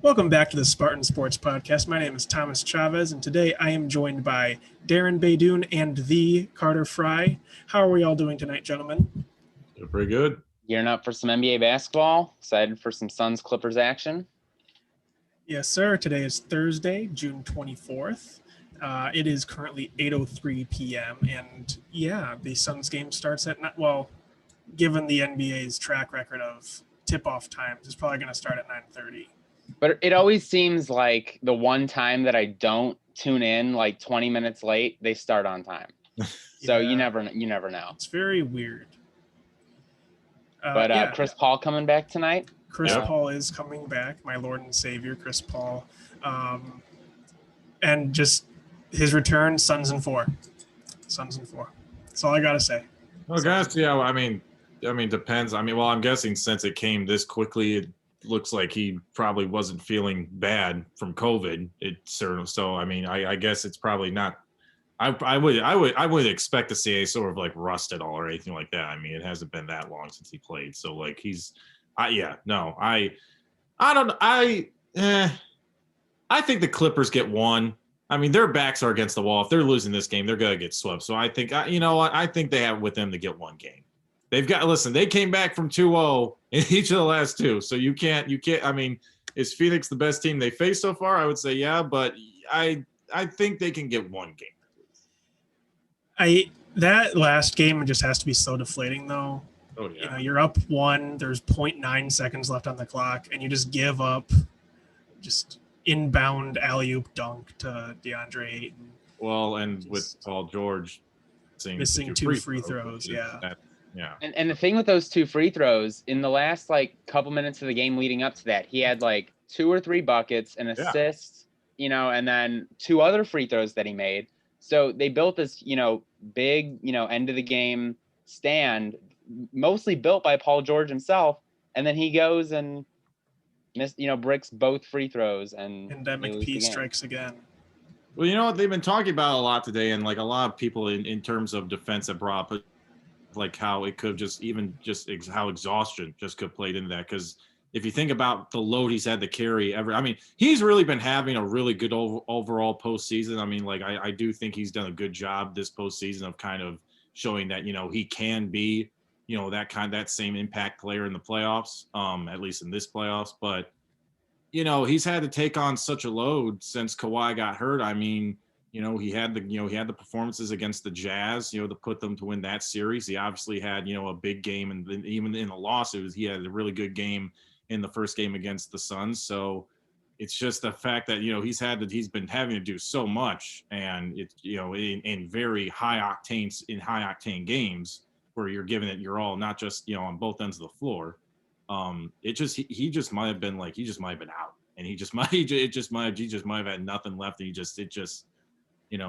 Welcome back to the Spartan Sports Podcast. My name is Thomas Chavez, and today I am joined by Darren Baydoun and the Carter Fry. How are we all doing tonight, gentlemen? They're pretty good. Gearing up for some NBA basketball. Excited for some Suns Clippers action. Yes, sir. Today is Thursday, June 24th. It is currently 8:03 p.m. And yeah, the Suns game starts at given the NBA's track record of tip-off times, it's probably going to start at 9:30. But it always seems like the one time that I don't tune in, like 20 minutes late, they start on time. So Yeah. you never know. It's very weird. Chris Paul coming back tonight. Chris Paul is coming back, my Lord and Savior, Chris Paul. And just his return, Suns in 4. Suns in 4. That's all I got to say. Well, guys, yeah, I mean, depends. I'm guessing since it came this quickly, it looks like he probably wasn't feeling bad from COVID. I guess it's probably not. I would expect to see a sort of like rust at all or anything like that. I mean, it hasn't been that long since he played, so like I think the Clippers get one. I mean, their backs are against the wall. If they're losing this game, they're gonna get swept. So I think I think they have it with them to get one game. They came back from 2-0 in each of the last two. So you can't, I mean, is Phoenix the best team they faced so far? I would say, yeah, but I think they can get one game. That last game just has to be so deflating though. Oh yeah. You're up 1, there's 0.9 seconds left on the clock, and you just give up just inbound alley-oop dunk to DeAndre Ayton. Well, and with Paul George missing 2 free throws, yeah. Yeah. And the thing with those 2 free throws, in the last couple minutes of the game leading up to that, he had 2 or 3 buckets, an assist, and then 2 other free throws that he made. So they built this, big, end of the game stand, mostly built by Paul George himself. And then he goes and bricks both free throws, and Endemic P strikes again. Well, you know what they've been talking about a lot today, and a lot of people in terms of defense have brought up how it could how exhaustion just could played into that. Because if you think about the load he's had to carry he's really been having a really good overall postseason. I mean, I do think he's done a good job this postseason of kind of showing that, he can be, that same impact player in the playoffs, at least in this playoffs. But, he's had to take on such a load since Kawhi got hurt. I mean, he had the performances against the Jazz, to put them to win that series. He obviously had, a big game, and even in the losses, he had a really good game in the first game against the Suns. So it's just the fact that, he's been having to do so much, and it's, in very high octane games where you're giving it your all, not just, on both ends of the floor. He just might have been out, and he just might have had nothing left. And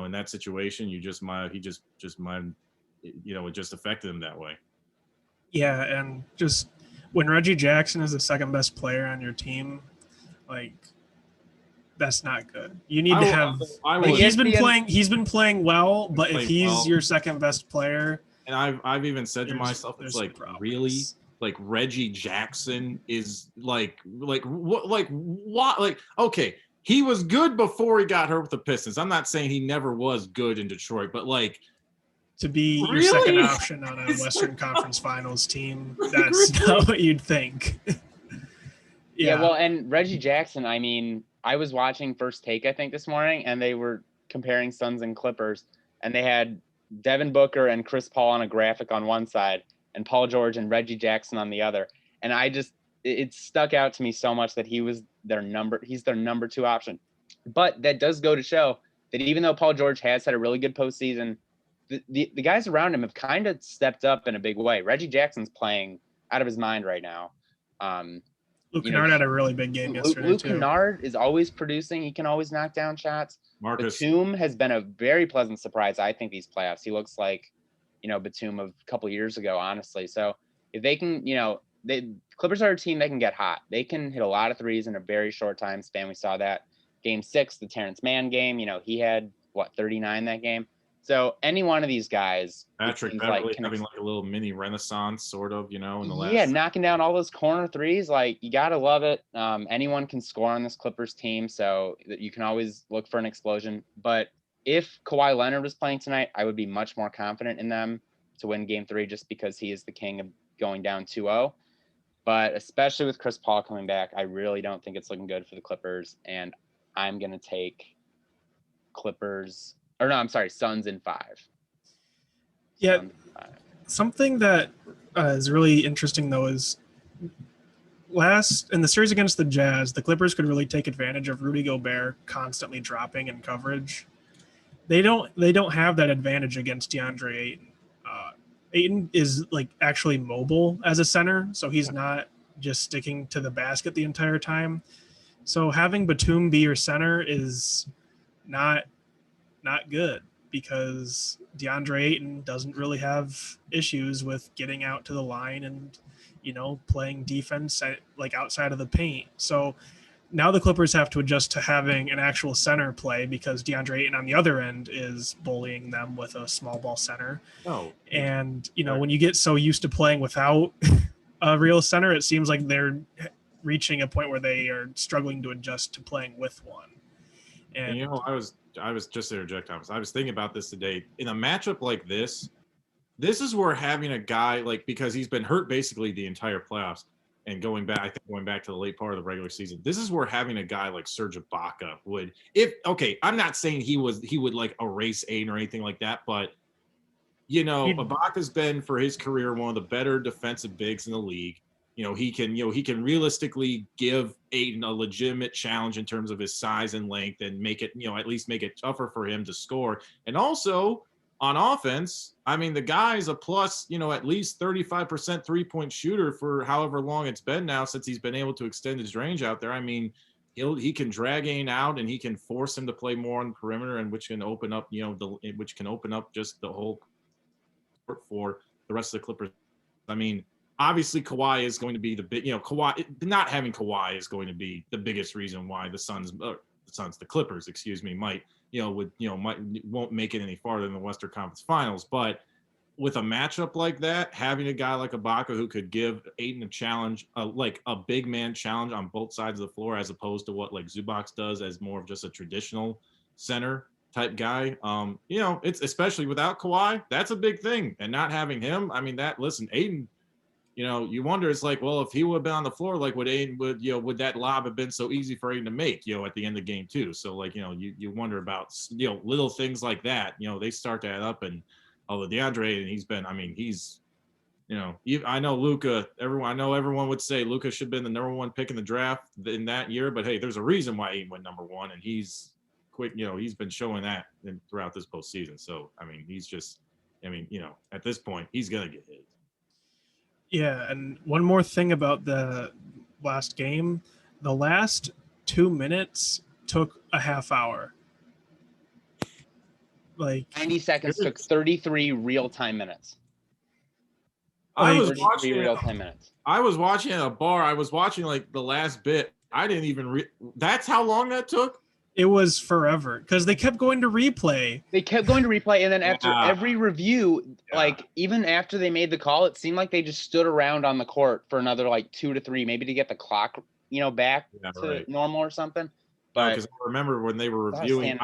in that situation, it just affected him that way. Yeah, and just when Reggie Jackson is the second best player on your team, that's not good. You need to have. He's been playing well, but if he's your second best player, and I've even said to myself, it's really. Reggie Jackson is what okay, he was good before he got hurt with the Pistons. I'm not saying he never was good in Detroit, but to be your second option on a Western Conference Finals team, that's not what you'd think. Yeah, well, and Reggie Jackson, I mean, I was watching First Take, I think, this morning, and they were comparing Suns and Clippers, and they had Devin Booker and Chris Paul on a graphic on one side, and Paul George and Reggie Jackson on the other. And it stuck out to me so much that he's their number 2 option. But that does go to show that even though Paul George has had a really good postseason, the guys around him have kind of stepped up in a big way. Reggie Jackson's playing out of his mind right now. Luke Kennard had a really big game yesterday. Luke Kennard is always producing. He can always knock down shots. Batum has been a very pleasant surprise, I think, these playoffs. He looks like, Batum of a couple years ago, honestly. So if they can, Clippers are a team that can get hot. They can hit a lot of threes in a very short time span. We saw that Game 6, the Terrence Mann game. He had 39 that game. So any one of these guys, Patrick Beverly having like a little mini renaissance, sort of, in the last. Yeah, knocking down all those corner threes, like you gotta love it. Anyone can score on this Clippers team, so you can always look for an explosion. But if Kawhi Leonard was playing tonight, I would be much more confident in them to win Game 3, just because he is the king of going down 2-0. But especially with Chris Paul coming back, I really don't think it's looking good for the Clippers, and I'm gonna take Suns in 5. Yeah, something that is really interesting though is in the series against the Jazz, the Clippers could really take advantage of Rudy Gobert constantly dropping in coverage. They don't have that advantage against DeAndre Ayton. Ayton is like actually mobile as a center, so he's not just sticking to the basket the entire time. So having Batum be your center is not good, because DeAndre Ayton doesn't really have issues with getting out to the line and, playing defense like outside of the paint. So now the Clippers have to adjust to having an actual center play, because DeAndre Ayton on the other end is bullying them with a small ball center. Oh, and when you get so used to playing without a real center, it seems like they're reaching a point where they are struggling to adjust to playing with one. And I was just to interject, Thomas. I was thinking about this today. In a matchup like this is where having a guy because he's been hurt basically the entire playoffs and going back to the late part of the regular season. This is where having a guy like Serge Ibaka would, I'm not saying he would like erase Aiden or anything like that, but Ibaka's been for his career one of the better defensive bigs in the league. He can realistically give Aiden a legitimate challenge in terms of his size and length, and make it, at least make it tougher for him to score. And also on offense, the guy's a plus, at least 35% 3-point shooter for however long it's been now since he's been able to extend his range out there. He can drag Aiden out, and he can force him to play more on the perimeter, and which can open up, just the whole court for the rest of the Clippers. Obviously, Kawhi is going to be the big, not having Kawhi is going to be the biggest reason why the Clippers, won't make it any farther than the Western Conference Finals. But with a matchup like that, having a guy like Ibaka who could give Ayton a challenge, like a big man challenge on both sides of the floor, as opposed to what like Zubac does as more of just a traditional center type guy. It's especially without Kawhi, that's a big thing. And not having him, Ayton, you wonder, it's like, well, if he would have been on the floor, like would that lob have been so easy for Aiden to make, at the end of game 2? So you wonder about, little things like that, they start to add up. And although DeAndre Ayton, I know Luka, everyone would say Luka should have been the number 1 pick in the draft in that year, but hey, there's a reason why Aiden went number 1, and he's quick, he's been showing that throughout this postseason. So, he's just, at this point, he's going to get hit. Yeah, and one more thing about the last game. The last 2 minutes took a half hour. 90 seconds took 33 real-time minutes. I was watching at a bar. I was watching the last bit. I didn't even that's how long that took? It was forever, because they kept going to replay. And then after every review, even after they made the call, it seemed like they just stood around on the court for another 2 to 3, maybe to get the clock, back to normal or something. But because I remember when they were reviewing.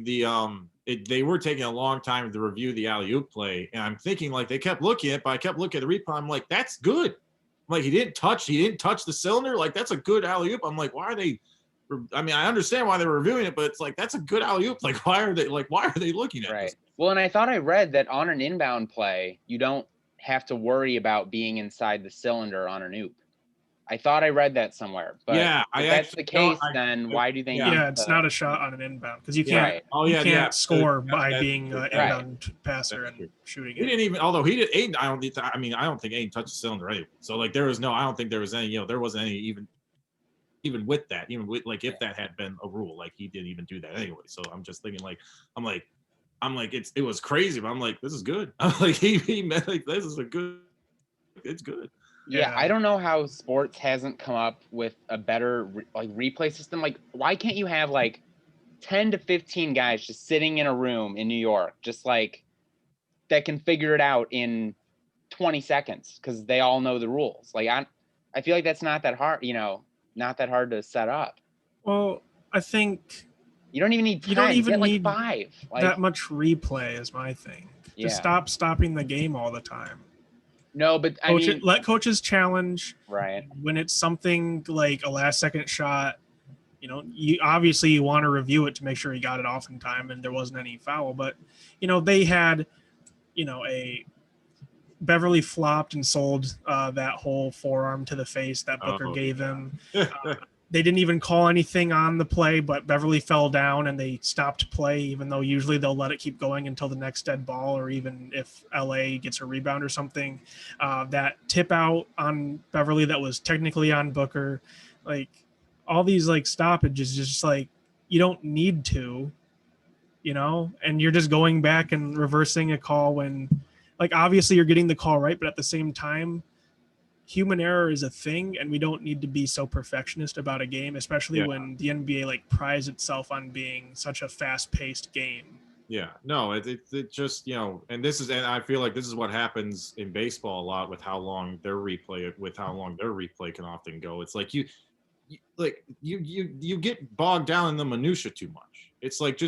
They were taking a long time to review the alley-oop play, and I'm thinking they kept looking at it, but I kept looking at the replay. I'm like, that's good. He didn't touch the cylinder. That's a good alley-oop. I'm like, why are they? I understand why they're reviewing it, but it's that's a good alley-oop. Why are they looking at this? Well, and I thought I read that on an inbound play, you don't have to worry about being inside the cylinder on an oop. I thought I read that somewhere, but if that's the case, then why do they? It's not a shot on an inbound, because you can't. You can't score by being an inbound passer and shooting. He didn't even. Although he did. Aiden, I don't think Aiden touched the cylinder anyway. So there was no. I don't think there was any. There wasn't any even with that. Even with if that had been a rule, he didn't even do that anyway. So I'm just thinking it was crazy, but I'm like, this is good. I'm like, he meant this is it's good. Yeah, I don't know how sports hasn't come up with a better replay system. Why can't you have 10 to 15 guys just sitting in a room in New York, just like that can figure it out in 20 seconds because they all know the rules. Like I feel like that's not that hard, not that hard to set up. Well, I think you don't even need 10. You don't even get like need 5. Like, that much replay is my thing. Just stop stopping the game all the time. No, but I mean, let coaches challenge. Right. When it's something like a last second shot, you obviously want to review it to make sure he got it off in time and there wasn't any foul. But, they had, a Beverly flopped and sold that whole forearm to the face that Booker gave him. They didn't even call anything on the play, but Beverly fell down and they stopped play, even though usually they'll let it keep going until the next dead ball, or even if LA gets a rebound or something. That tip out on Beverly that was technically on Booker, like all these like stoppages, just like you don't need to, and you're just going back and reversing a call when, like, obviously you're getting the call right, but at the same time, human error is a thing, and we don't need to be so perfectionist about a game, especially when the NBA like prides itself on being such a fast-paced game. Yeah, no, it just, and I feel like this is what happens in baseball a lot with how long their replay can often go. It's like you get bogged down in the minutia too much. It's like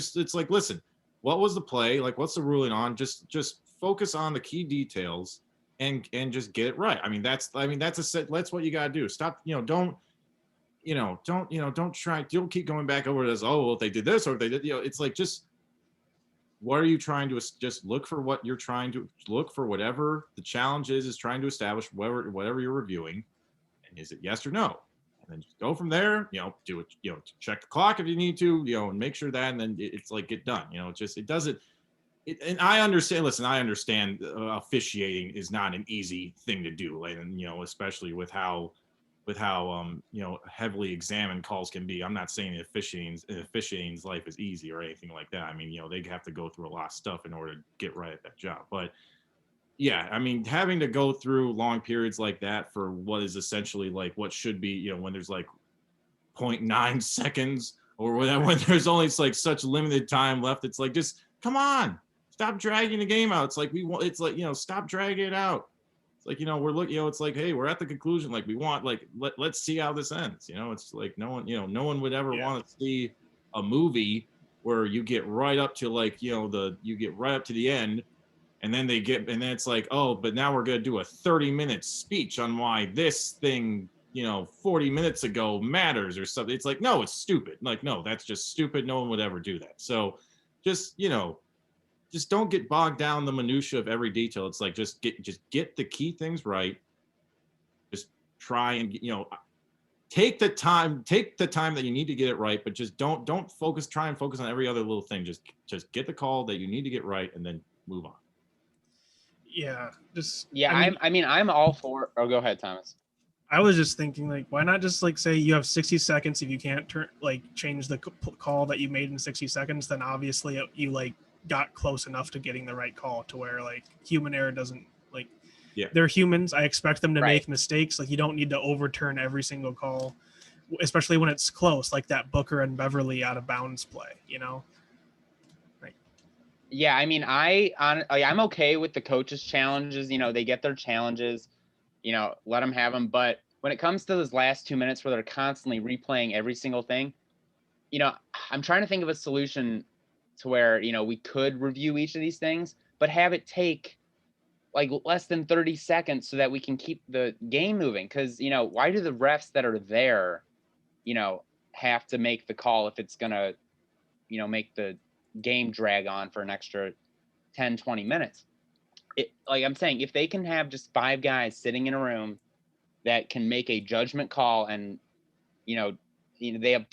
listen, what was the play? Like, what's the ruling on? Just focus on the key details and just get it right. I mean, that's what you got to do. Stop, don't keep going back over this. Oh, well, if they did this or if they did, it's like, just, what are you trying to just look for? What you're trying to look for, whatever the challenge is trying to establish, whatever you're reviewing, and is it yes or no? And then just go from there, do it, check the clock if you need to, and make sure that, and then it's like, get done. It doesn't. And I understand. Listen, I understand officiating is not an easy thing to do, and especially with how heavily examined calls can be. I'm not saying officiating's life is easy or anything like that. I mean, they have to go through a lot of stuff in order to get right at that job. But yeah, I mean, having to go through long periods like that for what is essentially like what should be, when there's like 0.9 seconds or whatever, when there's only like such limited time left, it's like, just come on. Stop dragging the game out. It's like stop dragging it out. It's like, we're looking, it's like, hey, we're at the conclusion. Like, we want, like, let's see how this ends. It's like no one would ever want to see a movie where you get right up to like, you get right up to the end, and then it's like, oh, but now we're going to do a 30-minute speech on why this thing, 40 minutes ago matters or something. It's like, no, it's stupid. Like, no, that's just stupid. No one would ever do that. So just don't get bogged down in the minutia of every detail. It's like, just get the key things right. Just try and, take the time that you need to get it right, but just don't try and focus on every other little thing. Just get the call that you need to get right and then move on. Yeah. I'm all for, go ahead, Thomas. I was just thinking, like, why not just like say you have 60 seconds. If you can't change the call that you made in 60 seconds, then obviously you like got close enough to getting the right call to where like human error doesn't like, they're humans. I expect them to make mistakes. Like, you don't need to overturn every single call, especially when it's close, like that Booker and Beverly out of bounds play, Right. Yeah. I mean, I'm okay with the coaches' challenges. They get their challenges, let them have them. But when it comes to those last 2 minutes where they're constantly replaying every single thing, I'm trying to think of a solution to where, we could review each of these things, but have it take like less than 30 seconds so that we can keep the game moving. Cause why do the refs that are there, have to make the call if it's going to, make the game drag on for an extra 10, 20 minutes? Like I'm saying, if they can have just 5 guys sitting in a room that can make a judgment call and, they have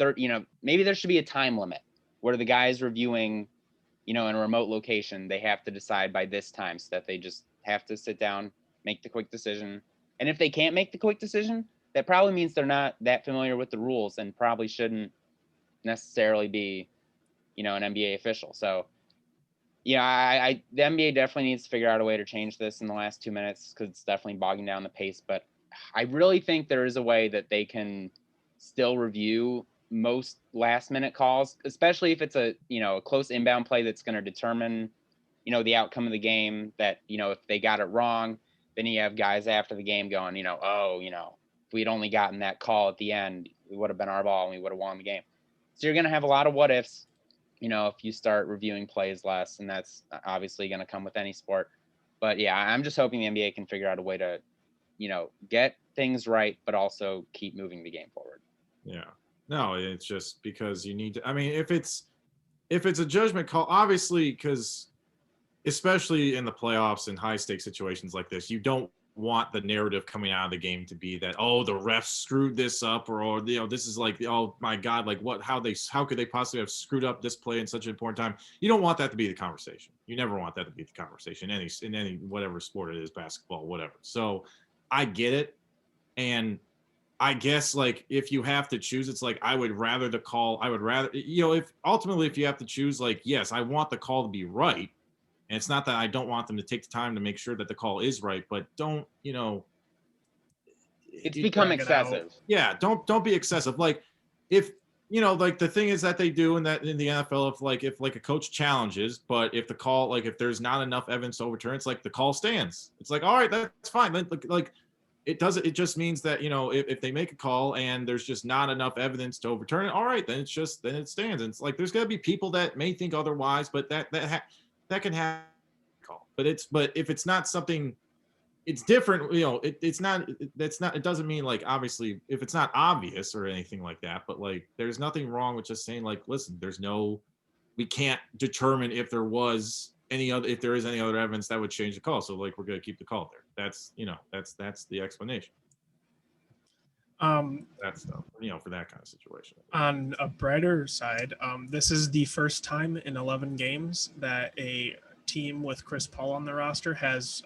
maybe there should be a time limit where the guys reviewing, in a remote location, they have to decide by this time, so that they just have to sit down, make the quick decision. And if they can't make the quick decision, that probably means they're not that familiar with the rules and probably shouldn't necessarily be, an NBA official. So, the NBA definitely needs to figure out a way to change this in the last 2 minutes, because it's definitely bogging down the pace. But I really think there is a way that they can still review most last minute calls, especially if it's a close inbound play that's going to determine, the outcome of the game. That, if they got it wrong, then you have guys after the game going, if we'd only gotten that call at the end, it would have been our ball and we would have won the game. So you're going to have a lot of what ifs, if you start reviewing plays less, and that's obviously going to come with any sport. But yeah, I'm just hoping the NBA can figure out a way to, get things right, but also keep moving the game forward. Yeah. No, it's just because you need to. I mean, if it's a judgment call, obviously, because especially in the playoffs and high stakes situations like this, you don't want the narrative coming out of the game to be that, oh, the refs screwed this up, or this is like, oh my God, like how could they possibly have screwed up this play in such an important time? You don't want that to be the conversation. You never want that to be the conversation in any whatever sport it is, basketball, whatever. So I get it. And I guess, like, if you have to choose, it's like, if you have to choose, like, yes, I want the call to be right. And it's not that I don't want them to take the time to make sure that the call is right, but don't, it's become excessive. Yeah. Don't be excessive. Like, if, like the thing is that they do in the NFL, if a coach challenges, but if the call, like, if there's not enough evidence to overturn, it's like the call stands. It's like, all right, that's fine. Like, it just means that, if they make a call and there's just not enough evidence to overturn it, all right, then it stands. And it's like, there's got to be people that may think otherwise, but that can happen. But if it's not something, it's different. It doesn't mean, like, obviously, if it's not obvious or anything like that, but like, there's nothing wrong with just saying, like, listen, we can't determine if there is any other evidence that would change the call. So, like, we're going to keep the call there. That's the explanation. That's stuff, for that kind of situation. On a brighter side, this is the first time in 11 games that a team with Chris Paul on the roster has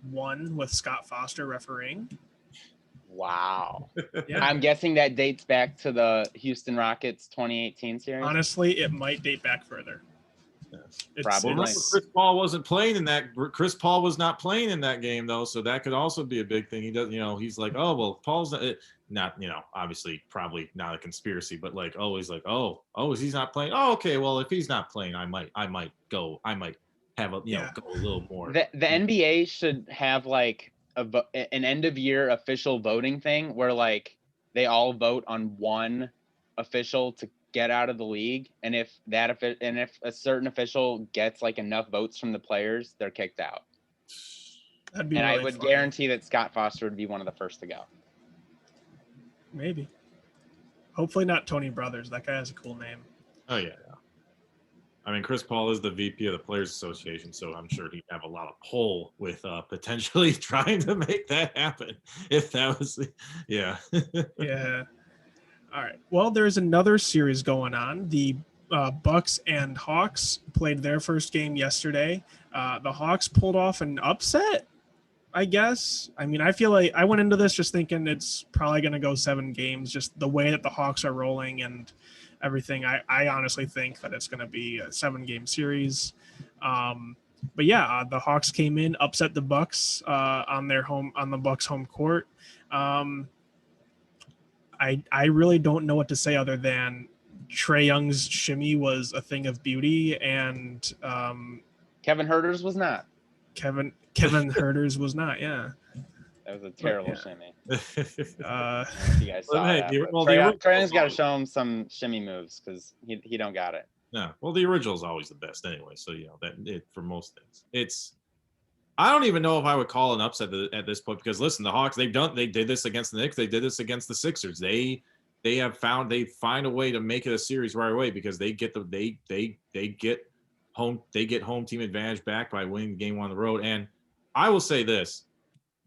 won with Scott Foster refereeing. Wow. Yeah. I'm guessing that dates back to the Houston Rockets 2018 series. Honestly, it might date back further. Probably. Chris Paul wasn't playing in that. Chris Paul was not playing in that game, though, so that could also be a big thing. He does, he's like, oh well, Paul's not, obviously probably not a conspiracy, but like, always like, oh, he's not playing. Oh, okay, well, if he's not playing, I might have a go a little more. The NBA should have like an end of year official voting thing where like they all vote on one official to get out of the league, and if a certain official gets like enough votes from the players, they're kicked out. That'd be and really I would funny. guarantee that Scott Foster would be one of the first to go. Maybe. Hopefully not Tony Brothers. That guy has a cool name. Oh yeah. I mean, Chris Paul is the VP of the Players Association, so I'm sure he'd have a lot of pull with potentially trying to make that happen. If that was, yeah. Yeah. All right. Well, there's another series going on. The Bucks and Hawks played their first game yesterday. The Hawks pulled off an upset, I guess. I mean, I feel like I went into this just thinking it's probably going to go 7 games, just the way that the Hawks are rolling and everything. I honestly think that it's going to be a 7-game series. But yeah, the Hawks came in, upset the Bucks on the Bucks home court. I really don't know what to say other than Trae Young's shimmy was a thing of beauty, and Kevin Huerter's was not. Kevin Huerter's was not. Yeah, that was a terrible shimmy. Uh, you guys saw that. Trae Young's got to show him some shimmy moves because he don't got it. Yeah, well, the original is always the best anyway. So for most things, I don't even know if I would call an upset at this point because listen, the Hawks they did this against the Knicks, they did this against the Sixers. They find a way to make it a series right away because they get home team advantage back by winning the game on the road. And I will say this,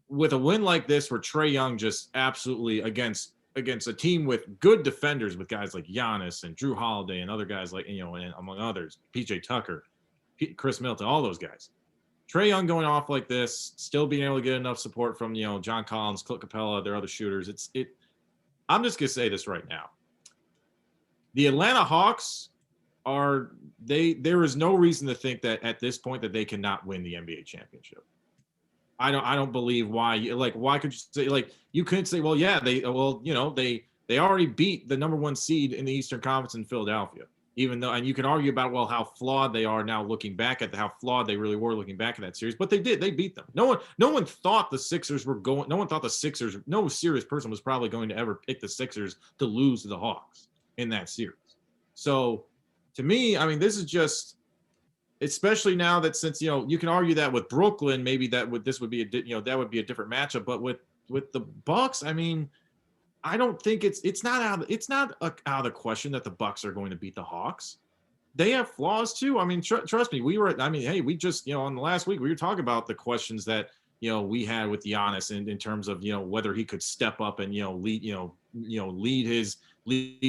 with a win like this where Trae Young just absolutely against a team with good defenders with guys like Giannis and Drew Holiday and other guys like and among others, PJ Tucker, Chris Middleton, all those guys. Trae Young going off like this, still being able to get enough support from John Collins, Clint Capella, their other shooters. I'm just gonna say this right now. The Atlanta Hawks there is no reason to think that at this point that they cannot win the NBA championship. I don't believe why. Why could you say you couldn't say, well, yeah, they They already beat the number 1 seed in the Eastern Conference in Philadelphia. Even though, and you can argue about, well, how flawed they are now looking back at how flawed they really were looking back at that series, but they beat them. No one thought the Sixers were going, no one thought the Sixers, no serious person was probably going to ever pick the Sixers to lose to the Hawks in that series. So to me, I mean, this is just, especially now that since, you can argue that with Brooklyn, maybe that would be a different matchup, but with the Bucks, I mean, I don't think it's not out of the question that the Bucks are going to beat the Hawks. They have flaws too. I mean, trust me. We just, on the last week we were talking about the questions that we had with Giannis in terms of whether he could step up and lead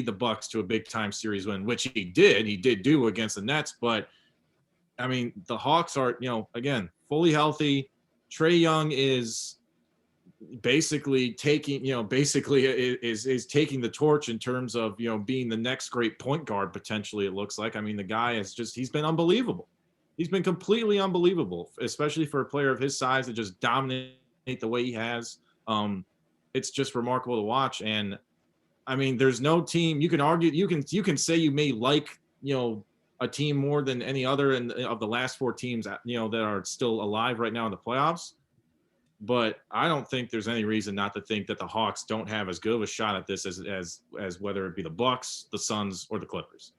the Bucks to a big time series win, which he did do against the Nets. But I mean, the Hawks are again fully healthy. Trae Young is basically taking is taking the torch in terms of being the next great point guard potentially. It looks like, I mean, the guy he's been unbelievable. He's been completely unbelievable, especially for a player of his size to just dominate the way he has. It's just remarkable to watch. And I mean, there's no team you can argue, you can say you may like a team more than any other of the last 4 teams that are still alive right now in the playoffs. But I don't think there's any reason not to think that the Hawks don't have as good of a shot at this as whether it be the Bucks, the Suns, or the Clippers,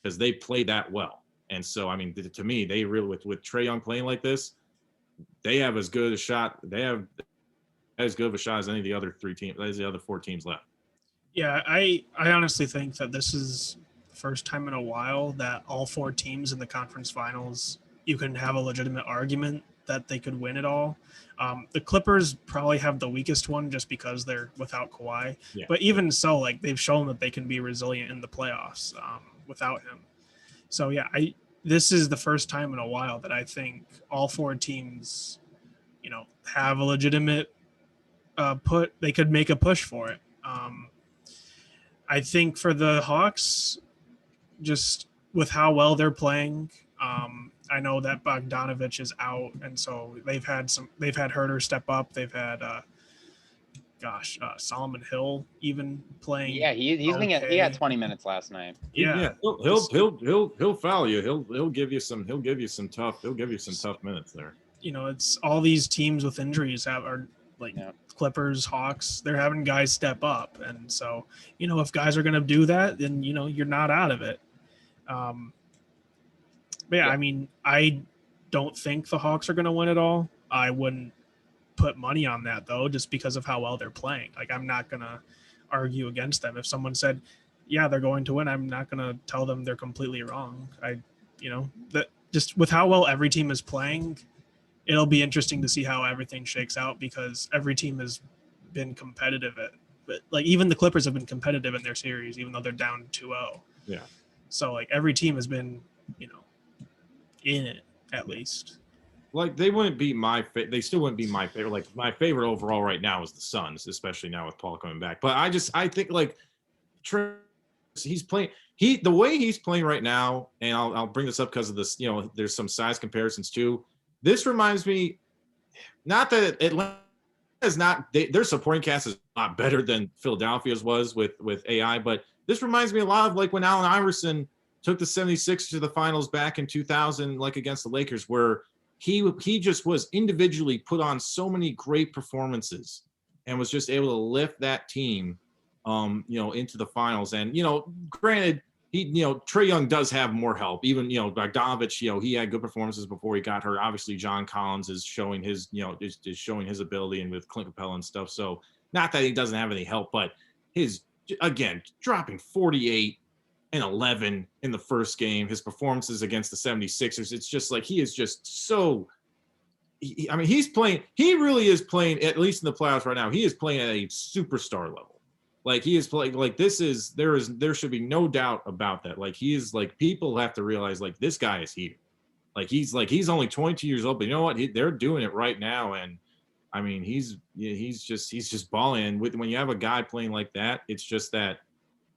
because they play that well. And so, I mean, to me, they really with Trae Young playing like this, they have as good a shot. They have as good of a shot as any of the other 3 teams, as the other 4 teams left. Yeah, I honestly think that this is the first time in a while that all 4 teams in the conference finals, you can have a legitimate argument that they could win it all. The Clippers probably have the weakest one just because they're without Kawhi. Yeah. But even so, like, they've shown that they can be resilient in the playoffs without him. So yeah, this is the first time in a while that I think all 4 teams, have a legitimate they could make a push for it. I think for the Hawks, just with how well they're playing, I know that Bogdanovich is out, and so they've had Herter step up. They've had Solomon Hill even playing. Yeah, he had 20 minutes last night. Yeah. He'll foul you. He'll give you some tough minutes there. It's all these teams with injuries are like Clippers, Hawks, they're having guys step up, and so if guys are going to do that, then you're not out of it. But yeah, I mean, I don't think the Hawks are going to win it all. I wouldn't put money on that, though, just because of how well they're playing. Like, I'm not going to argue against them. If someone said, yeah, they're going to win, I'm not going to tell them they're completely wrong. That just with how well every team is playing, it'll be interesting to see how everything shakes out, because every team has been competitive but like even the Clippers have been competitive in their series, even though they're down 2-0. Yeah. So like every team has been, in it at least. Like they wouldn't be they still wouldn't be my favorite. Like my favorite overall right now is the Suns, especially now with Paul coming back. But I think like he's playing the way he's playing right now, and I'll bring this up because of this. There's some size comparisons too. This reminds me, not that Atlanta is not their supporting cast is a lot better than Philadelphia's was with AI, but this reminds me a lot of like when Allen Iverson took the 76ers to the finals back in 2000, like against the Lakers, where he just was individually put on so many great performances and was just able to lift that team, into the finals. And, granted, Trae Young does have more help. Even, Bogdanovich, he had good performances before he got hurt. Obviously, John Collins is showing his, is showing his ability, and with Clint Capella and stuff. So not that he doesn't have any help, but again, dropping 48 and 11 in the first game, his performances against the 76ers, it's just like he is just so he really is playing, at least in the playoffs right now, he is playing at a superstar level. Like he is playing like there should be no doubt about that. Like he is like, people have to realize like this guy is here. Like he's only 22 years old, but you know what? They're doing it right now. And I mean, he's just balling. And when you have a guy playing like that, it's just that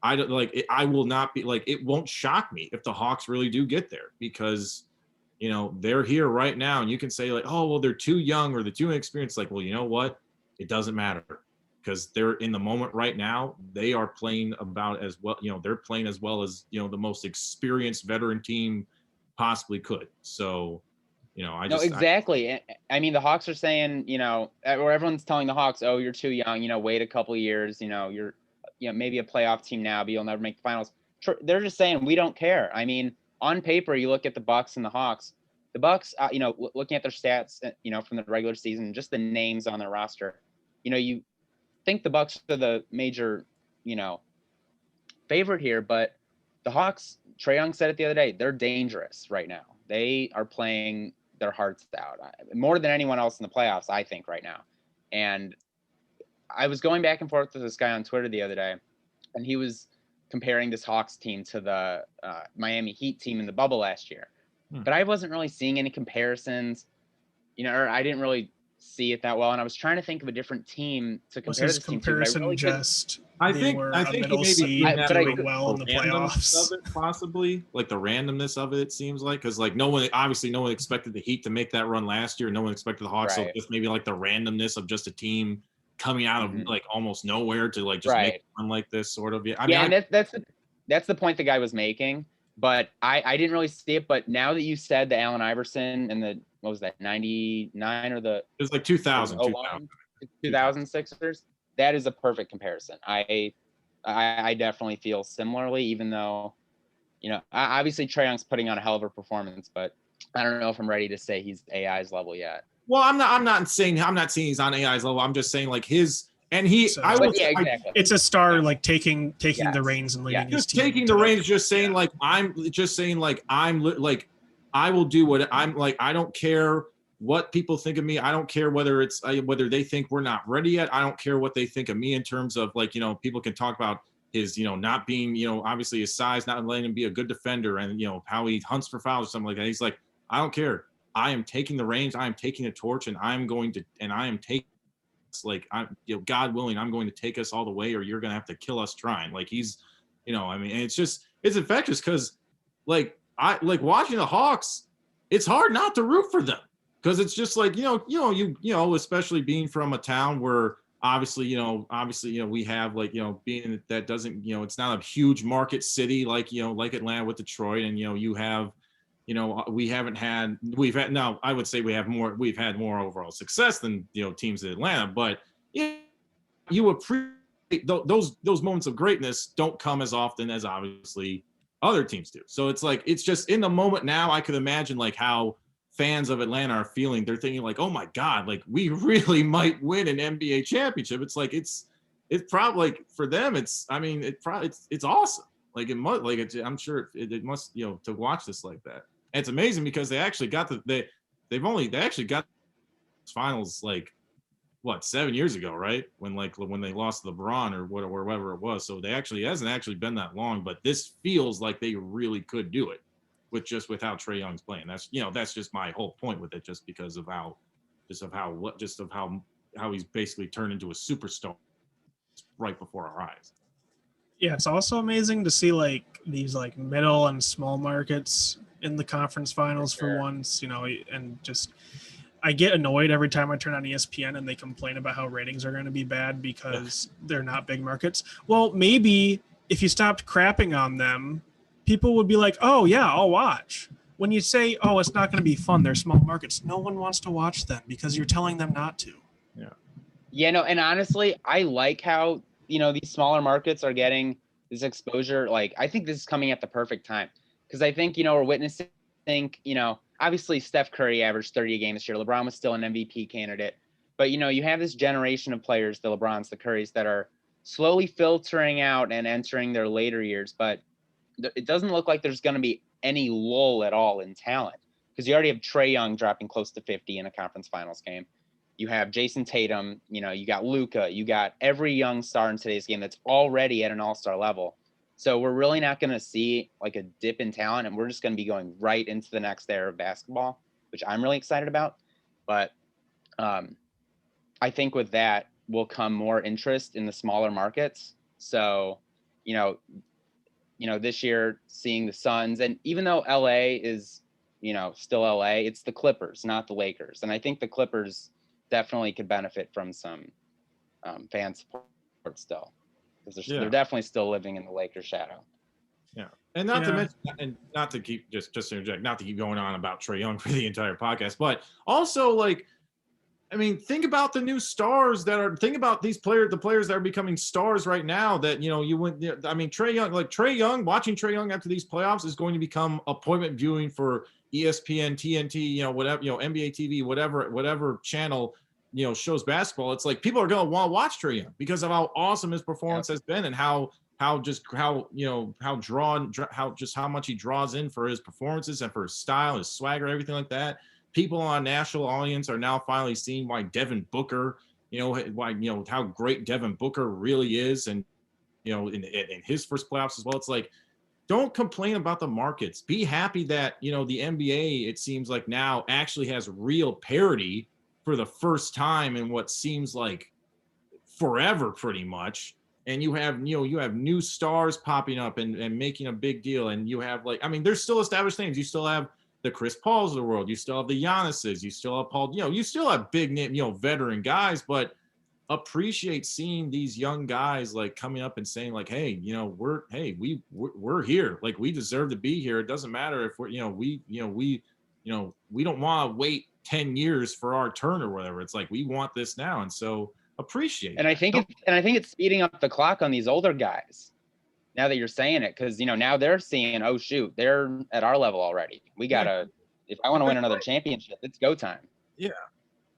I will not be like, it won't shock me if the Hawks really do get there, because, they're here right now. And you can say like, oh, well, they're too young or they're too inexperienced. Like, well, you know what? It doesn't matter. because they're in the moment right now. They are playing about as well, they're playing as well as, the most experienced veteran team possibly could. So, exactly. I mean, the Hawks are saying, or everyone's telling the Hawks, oh, you're too young, wait a couple of years, you're, maybe a playoff team now, but you'll never make the finals. They're just saying, we don't care. I mean, on paper, you look at the Bucks and the Hawks. The Bucks, looking at their stats, from the regular season, just the names on their roster, you think the Bucks are the major, favorite here, but the Hawks, Trae Young said it the other day, they're dangerous right now. They are playing their hearts out more than anyone else in the playoffs, I think, right now. And I was going back and forth with this guy on Twitter the other day, and he was comparing this Hawks team to the Miami Heat team in the bubble last year. But I wasn't really seeing any comparisons, or I didn't really see it that well. And I was trying to think of a different team to compare this team to. Comparison I think he maybe doing well in the playoffs. Of it, possibly like the randomness of it seems like, because like no one expected the Heat to make that run last year. No one expected the Hawks. Right. So just maybe like the randomness of just a team coming out of like almost nowhere to like just make a run like this sort of. And that's the point the guy was making. But I didn't really see it. But now that you said the Allen Iverson and the, what was that, 99 or the? It was like 2000 Sixers. That is a perfect comparison. I definitely feel similarly, even though, obviously Trae Young's putting on a hell of a performance, but I don't know if I'm ready to say he's AI's level yet. Well, I'm not saying he's on AI's level. I'm just saying like his. And exactly. It's a star like taking the reins and leading his team. Taking the reins, just saying like I will do what I'm like. I don't care what people think of me. I don't care whether they think we're not ready yet. I don't care what they think of me in terms of like, people can talk about his, not being, obviously his size, not letting him be a good defender and, how he hunts for fouls or something like that. He's like, I don't care. I am taking the reins. I am taking the torch and I am taking, like, God willing, I'm going to take us all the way, or you're going to have to kill us trying. Like he's, and it's infectious because, like, I like watching the Hawks. It's hard not to root for them because it's just like especially being from a town where obviously we have like being that doesn't it's not a huge market city like like Atlanta with Detroit, and you have. We've had more overall success than, teams in Atlanta, but you appreciate those moments of greatness don't come as often as obviously other teams do. So it's like, it's just in the moment now, I could imagine like how fans of Atlanta are feeling. They're thinking like, oh my God, like we really might win an NBA championship. It's like, it's probably like for them, it's awesome. Like it must, like I'm sure it must, to watch this like that. And it's amazing because they actually got they actually got finals like 7 years ago, right? When they lost LeBron or whatever it was. So it hasn't actually been that long, but this feels like they really could do it with how Trae Young's playing. That's that's just my whole point with it, just because of how he's basically turned into a superstar right before our eyes. Yeah, it's also amazing to see like these like middle and small markets in the conference finals for once, and just I get annoyed every time I turn on ESPN and they complain about how ratings are going to be bad because they're not big markets. Well, maybe if you stopped crapping on them, people would be like, oh yeah, I'll watch. When you say, oh, it's not going to be fun, they're small markets, no one wants to watch them because you're telling them not to. Yeah, no, and honestly, I like how, these smaller markets are getting this exposure. Like, I think this is coming at the perfect time because I think, we're witnessing, obviously Steph Curry averaged 30 a game this year. LeBron was still an MVP candidate. But, you have this generation of players, the LeBrons, the Currys, that are slowly filtering out and entering their later years. But it doesn't look like there's going to be any lull at all in talent because you already have Trae Young dropping close to 50 in a conference finals game. You have Jason Tatum, you got Luka, you got every young star in today's game that's already at an all-star level. So we're really not going to see like a dip in talent, and we're just going to be going right into the next era of basketball, which I'm really excited about. But I think with that will come more interest in the smaller markets. So, this year seeing the Suns, and even though LA is, still LA, it's the Clippers, not the Lakers. And I think the Clippers definitely could benefit from some fan support still, because they're definitely still living in the Lakers shadow. Yeah, and not to mention, and not to keep just to interject, not to keep going on about Trae Young for the entire podcast, but also like, I mean, think about the new stars think about the players that are becoming stars right now that, you went, I mean, Trae Young, watching Trae Young after these playoffs is going to become appointment viewing for ESPN, TNT, whatever, NBA TV, whatever channel, shows basketball. It's like people are going to want to watch Trae Young because of how awesome his performance has been and how much he draws in for his performances and for his style, his swagger, everything like that. People on national audience are now finally seeing why Devin Booker, how great Devin Booker really is. And, in his first playoffs as well, it's like, don't complain about the markets. Be happy that, the NBA, it seems like now actually has real parity for the first time in what seems like forever pretty much. And you have new stars popping up and making a big deal. And you have there's still established names. You still have the Chris Pauls of the world. You still have the Giannis's. You still have Paul. You still have big name, veteran guys. But appreciate seeing these young guys like coming up and saying like, hey, we're here. Like we deserve to be here. It doesn't matter if we don't want to wait 10 years for our turn or whatever. It's like we want this now, and so appreciate. And I think it's speeding up the clock on these older guys. Now that you're saying it, because now they're seeing, oh shoot, they're at our level already. We gotta, if I want to win another championship, it's go time. Yeah,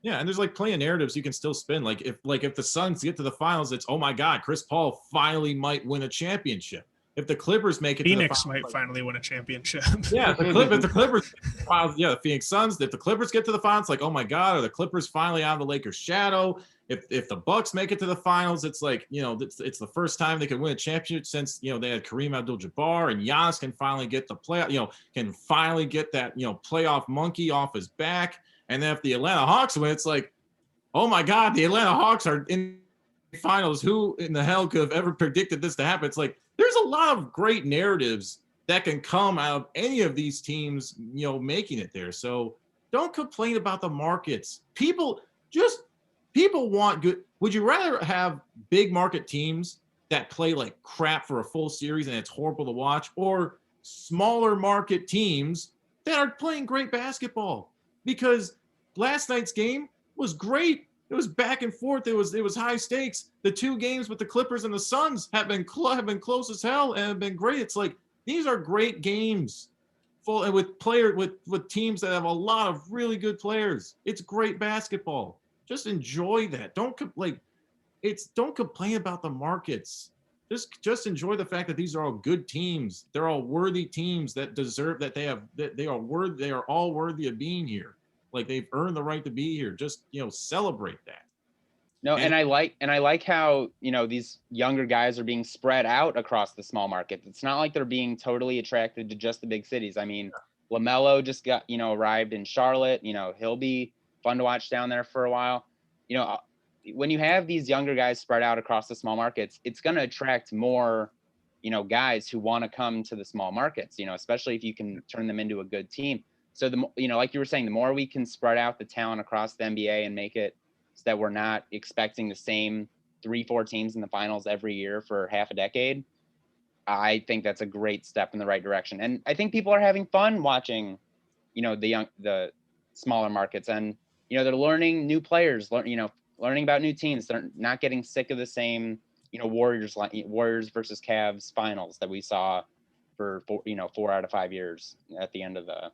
and there's like plenty of narratives you can still spin. Like if the Suns get to the finals, it's oh my God, Chris Paul finally might win a championship. If the Clippers make it, Phoenix to the finals, might finally win a championship. Yeah, if the Clippers, the Phoenix Suns. If the Clippers get to the finals, like oh my God, are the Clippers finally out of the Lakers' shadow? If the Bucks make it to the finals, it's like it's the first time they could win a championship since they had Kareem Abdul-Jabbar, and Giannis can finally get the can finally get that playoff monkey off his back. And then if the Atlanta Hawks win, it's like, oh my God, the Atlanta Hawks are in the finals. Who in the hell could have ever predicted this to happen? It's like there's a lot of great narratives that can come out of any of these teams, making it there. So don't complain about the markets. People want good. Would you rather have big market teams that play like crap for a full series and it's horrible to watch, or smaller market teams that are playing great basketball? Because last night's game was great. It was back and forth. It was high stakes. The two games with the Clippers and the Suns have been close as hell and have been great. It's like these are great games, full and with teams that have a lot of really good players. It's great basketball. Just enjoy that. Don't complain about the markets. Just enjoy the fact that these are all good teams. They're all worthy teams that deserve that they are all worthy of being here. Like they've earned the right to be here. Just celebrate that. No, and I like how these younger guys are being spread out across the small markets. It's not like they're being totally attracted to just the big cities. I mean, LaMelo just got arrived in Charlotte. He'll be fun to watch down there for a while. When you have these younger guys spread out across the small markets, it's going to attract more, guys who want to come to the small markets, especially if you can turn them into a good team. So like you were saying, the more we can spread out the talent across the NBA and make it so that we're not expecting the same 3-4 teams in the finals every year for half a decade, I think that's a great step in the right direction. And I think people are having fun watching, the smaller markets, and they're learning new players, learning about new teams. They're not getting sick of the same, Warriors versus Cavs finals that we saw for 4 out of 5 years at the end of the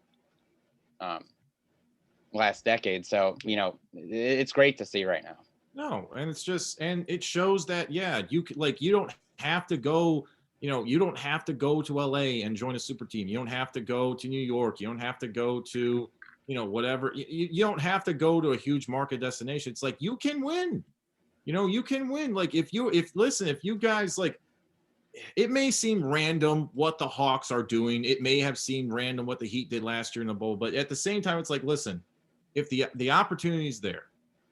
last decade. So, it's great to see right now. No, and it shows that, you don't have to go, you don't have to go to LA and join a super team. You don't have to go to New York. You don't have to go to, whatever. You don't have to go to a huge market destination. It's like, you can win, you can win. Like if you guys like, it may seem random what the Hawks are doing. It may have seemed random what the Heat did last year in the bowl, but at the same time, it's like, listen, if the opportunity is there,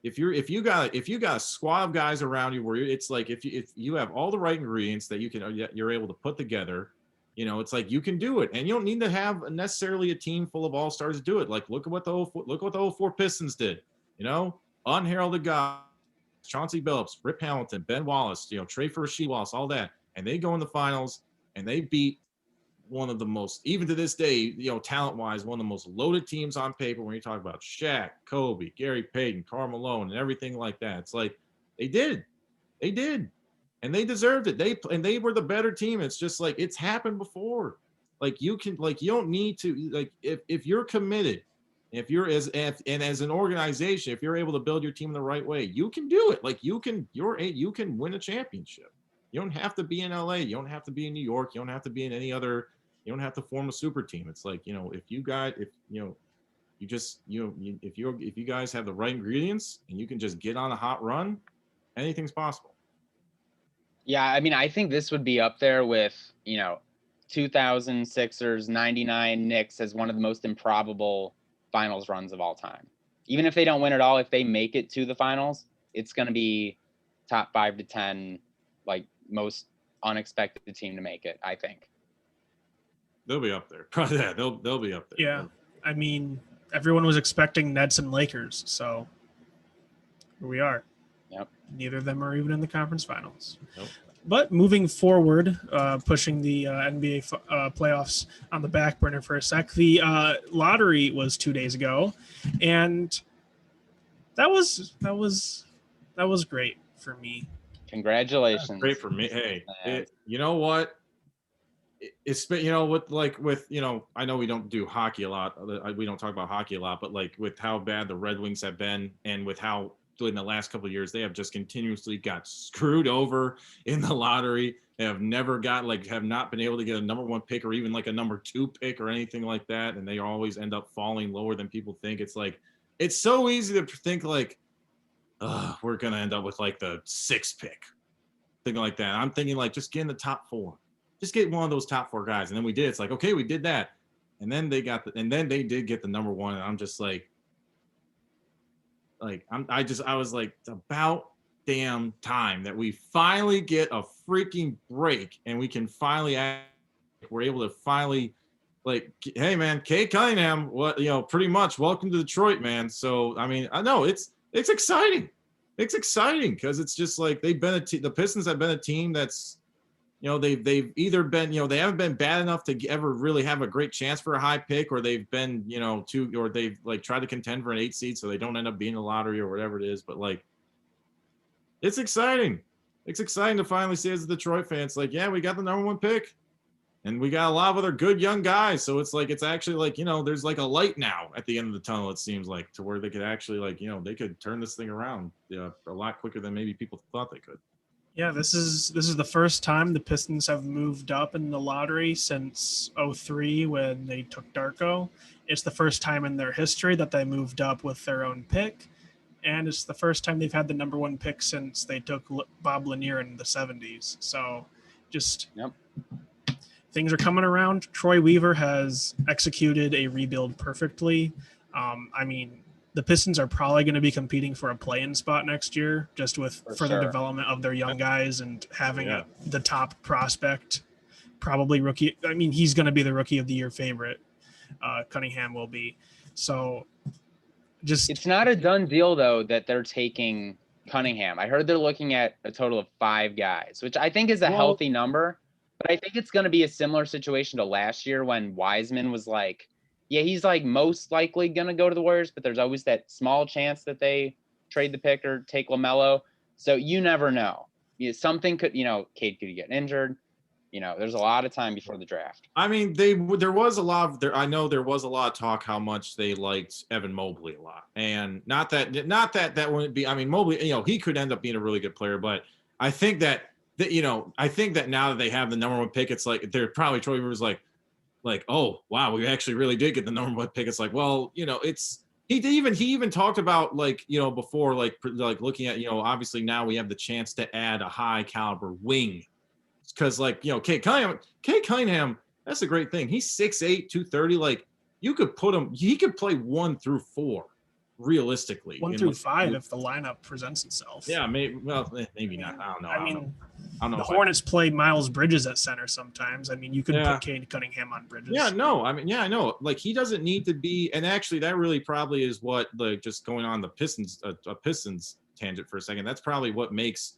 if you got a squad of guys around you where it's like, if you have all the right ingredients that you're able to put together, it's like you can do it, and you don't need to have necessarily a team full of all-stars to do it. Like look at what the 04 Pistons did, unheralded guys Chauncey Billups, Rip Hamilton, Ben Wallace, Trey Wallace, all that, and they go in the finals and they beat one of the most, even to this day, talent-wise, one of the most loaded teams on paper when you talk about Shaq, Kobe, Gary Payton, Karl Malone, and everything like that. It's like they did. And they deserved it. They were the better team. It's just like it's happened before. Like you don't need to, like, if you're committed, if you're as an organization, if you're able to build your team the right way, you can do it. Like you can win a championship. You don't have to be in LA. You don't have to be in New York. You don't have to be in any other, you don't have to form a super team. It's like, if you guys have the right ingredients and you can just get on a hot run, anything's possible. Yeah, I mean, I think this would be up there with, 2000 Sixers, 99 Knicks as one of the most improbable finals runs of all time. Even if they don't win it all, if they make it to the finals, it's going to be top 5 to 10, like most unexpected team to make it, I think. They'll be up there. Probably that. They'll be up there. Yeah. I mean, everyone was expecting Nets and Lakers, so here we are. Yep. Neither of them are even in the conference finals. Nope. But moving forward, pushing the NBA playoffs on the back burner for a sec, the lottery was 2 days ago, and that was great for me. Congratulations. That's great for me. Hey, you know what? It's I know we don't do hockey a lot. We don't talk about hockey a lot, but like with how bad the Red Wings have been, and with how in the last couple of years they have just continuously got screwed over in the lottery. They have never have not been able to get a number 1 pick or even like a number 2 pick or anything like that, and they always end up falling lower than people think. It's like it's so easy to think like, we're gonna end up with like the 6th pick, thinking like that. I'm thinking like just get in the top 4. Just get one of those top 4 guys. And then we did. It's like, okay, we did that. And then they did get the number 1. And I'm just like I was like, it's about damn time that we finally get a freaking break and we can finally we're able to finally like, hey man, Kate Cunningham, pretty much welcome to Detroit, man. So, I mean, I know it's exciting. It's exciting because it's just like the Pistons have been a team that's, they've either been, they haven't been bad enough to ever really have a great chance for a high pick, or they've been, or they've like tried to contend for an 8 seed, so they don't end up being in the lottery or whatever it is. But like, it's exciting. It's exciting to finally see as a Detroit fan. It's like, yeah, we got the number 1 pick, and we got a lot of other good young guys. So it's like, it's actually like, there's like a light now at the end of the tunnel. It seems like, to where they could actually like, they could turn this thing around a lot quicker than maybe people thought they could. Yeah, this is the first time the Pistons have moved up in the lottery since 2003 when they took Darko. It's the first time in their history that they moved up with their own pick, and it's the first time they've had the number 1 pick since they took Bob Lanier in the 70s. So just things are coming around. Troy Weaver has executed a rebuild perfectly. I mean, the Pistons are probably going to be competing for a play-in spot next year, just with further development of their young guys and having the top prospect, probably rookie. I mean, he's going to be the rookie of the year favorite. Cunningham will be. So it's not a done deal though that they're taking Cunningham. I heard they're looking at a total of 5 guys, which I think is a healthy number, but I think it's going to be a similar situation to last year when Wiseman was like, yeah, he's like most likely going to go to the Warriors, but there's always that small chance that they trade the pick or take LaMelo. So you never know. Something could, Cade could get injured. There's a lot of time before the draft. I mean, there was a lot of talk how much they liked Evan Mobley a lot. And not that wouldn't be, I mean, Mobley, he could end up being a really good player, but I think that now that they have the number 1 pick, it's like, they're probably, Troy Weaver's like, oh wow, we actually really did get the number 1 pick. It's like, well, it's he even talked about like, before like looking at, obviously now we have the chance to add a high caliber wing, because like, Kate Cunningham, that's a great thing. He's 6'8", 230. Like, you could put him, he could play 1 through 4 realistically. 1 through 5 if the lineup presents itself. Yeah, maybe not. I don't know. I don't know. The Hornets play Miles Bridges at center sometimes. I mean, you could put Cade Cunningham on Bridges. Yeah, no. I mean, I know. Like, he doesn't need to be. And actually, that really probably is what, like, just going on the Pistons tangent for a second. That's probably what makes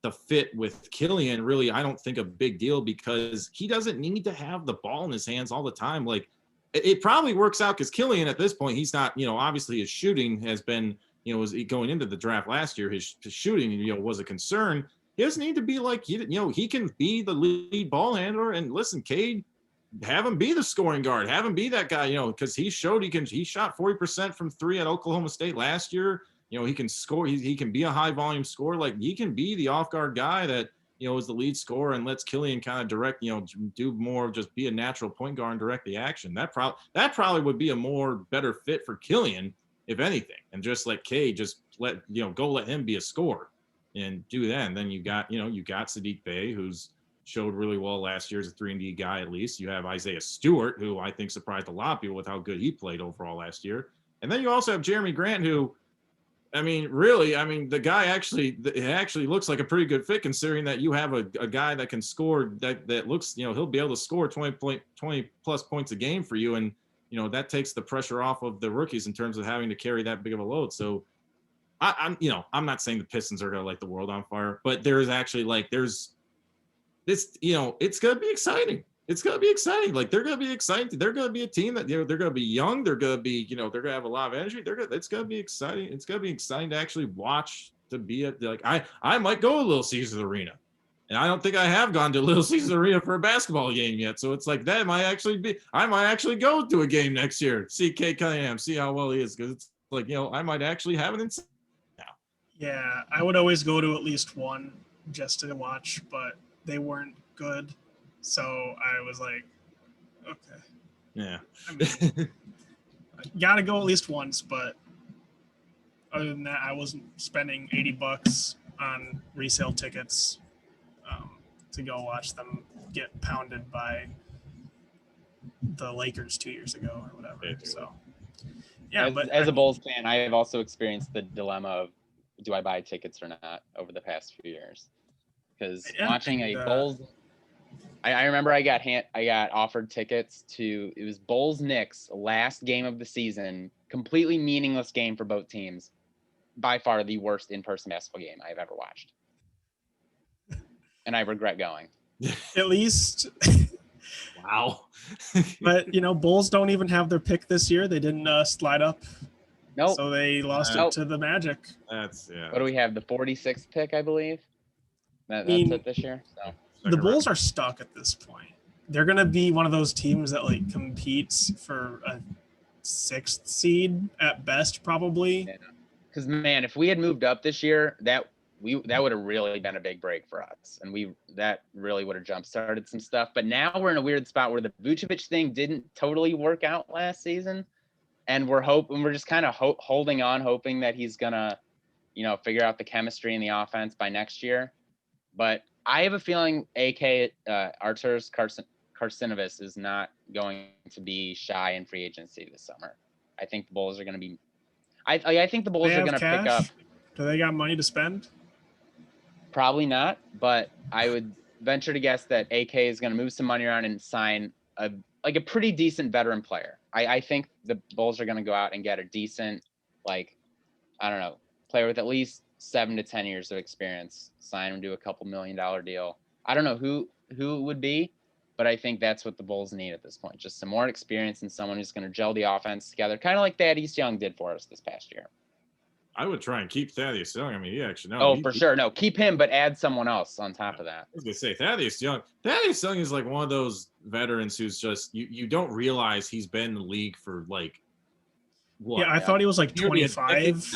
the fit with Killian really, I don't think, a big deal, because he doesn't need to have the ball in his hands all the time. Like, it probably works out because Killian at this point, he's not, obviously his shooting has been, was going into the draft last year, his shooting, was a concern. He doesn't need to be like, he can be the lead ball handler. And listen, Cade, have him be the scoring guard, have him be that guy, because he showed he shot 40% from 3 at Oklahoma State last year. He can score, he can be a high volume scorer. Like, he can be the off guard guy that, is the lead scorer and lets Killian kind of direct, do more of just be a natural point guard and direct the action. That probably would be a more better fit for Killian, if anything, and just let Cade just let him be a scorer and do that. And then you got Sadiq Bey, who's showed really well last year as a 3-and-D guy. At least you have Isaiah Stewart, who I think surprised a lot of people with how good he played overall last year. And then you also have Jeremy Grant, who, the guy actually looks like a pretty good fit, considering that you have a guy that can score, that looks, he'll be able to score 20 plus points a game for you. And, that takes the pressure off of the rookies in terms of having to carry that big of a load. So I'm not saying the Pistons are going to light the world on fire, but there's this, it's going to be exciting. It's going to be exciting. Like, they're going to be exciting. They're going to be a team that, they're going to be young. They're going to be, they're going to have a lot of energy. It's going to be exciting. It's going to be exciting to actually watch, to be at, like, I might go to Little Caesars Arena. And I don't think I have gone to Little Caesars Arena for a basketball game yet. So it's like, I might actually go to a game next year, see Cade Cunningham, see how well he is. Because it's like, I might actually have an insight now. Yeah, I would always go to at least one just to watch, but they weren't good. So I was like, okay. Yeah. Gotta go at least once, but other than that, I wasn't spending $80 on resale tickets to go watch them get pounded by the Lakers 2 years ago or whatever. So, yeah. As a Bulls fan, I have also experienced the dilemma of, do I buy tickets or not over the past few years? Because watching a Bulls, I remember I got offered tickets to, it was Bulls Knicks last game of the season, completely meaningless game for both teams, by far the worst in-person basketball game I've ever watched, and I regret going. At least. Wow. But Bulls don't even have their pick this year. They didn't slide up. Nope. So they lost it to the Magic. What do we have? The 46th pick, I believe. That's it this year. So the Bulls are stuck at this point. They're going to be one of those teams that competes for a 6th seed at best, probably. Because man, if we had moved up this year, that would have really been a big break for us, and that really would have jump started some stuff. But now we're in a weird spot where the Vucevic thing didn't totally work out last season, and we're just kind of holding on, hoping that he's gonna, figure out the chemistry in the offense by next year. But I have a feeling Arturas Karsinovas is not going to be shy in free agency this summer. I think the Bulls are going to be. I think the Bulls are going to pick up. Do they got money to spend? Probably not, but I would venture to guess that AK is going to move some money around and sign a pretty decent veteran player. I think the Bulls are going to go out and get a decent, player with at least 7 to 10 years of experience, sign him to a couple $1 million deal. I don't know who it would be, but I think that's what the Bulls need at this point. Just some more experience and someone who's going to gel the offense together, kind of like Thaddeus Young did for us this past year. I would try and keep Thaddeus Young. For sure. No, keep him, but add someone else on top of that. I was going to say, Thaddeus Young is like one of those veterans who's just, you don't realize he's been in the league for what? Yeah, I thought he was 25.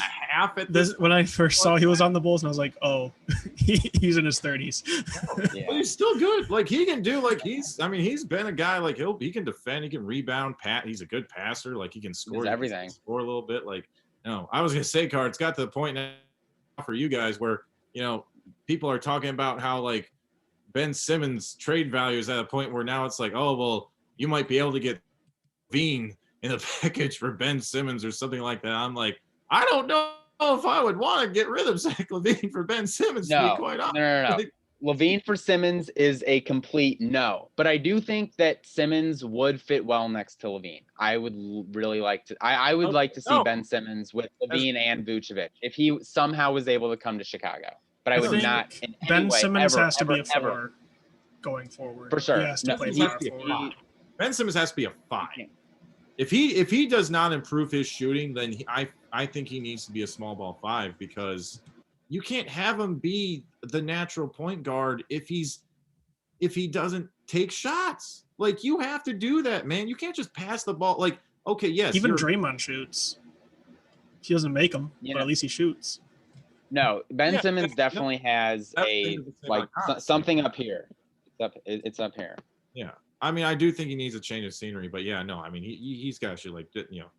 When I first saw he was on the Bulls, and I was like, oh, he's in his 30s. Yeah. But he's still good. He can do, he's been a guy, he can defend, he can rebound, he's a good passer, he can score everything. Score a little bit, No, I was going to say, Card, it's got to the point now for you guys where, people are talking about how, Ben Simmons' trade value is at a point where now it's you might be able to get Veen in a package for Ben Simmons or something like that. I'm like, I don't know if I would want to get rid of Zach LaVine for Ben Simmons, to be quite honest. No. Levine for Simmons is a complete no, but I do think that Simmons would fit well next to Levine. I would really like to. I would like to see Ben Simmons with Levine and Vucevic if he somehow was able to come to Chicago. But I would not in any Ben way, Simmons ever, has to be a ever, four going forward. for sure. He has to No, play he has power to be a forward. Ben Simmons has to be a 5. If he does not improve his shooting, then I think he needs to be a small ball 5, because you can't have him be the natural point guard if he doesn't take shots. Like, you have to do that, man. You can't just pass the ball. Like, okay, yes, Even Draymond shoots. He doesn't make them, but at least he shoots. No, Ben Simmons definitely has something up here. It's up here. Yeah. I mean, I do think he needs a change of scenery, but yeah, no, I mean, he's got to shoot, like,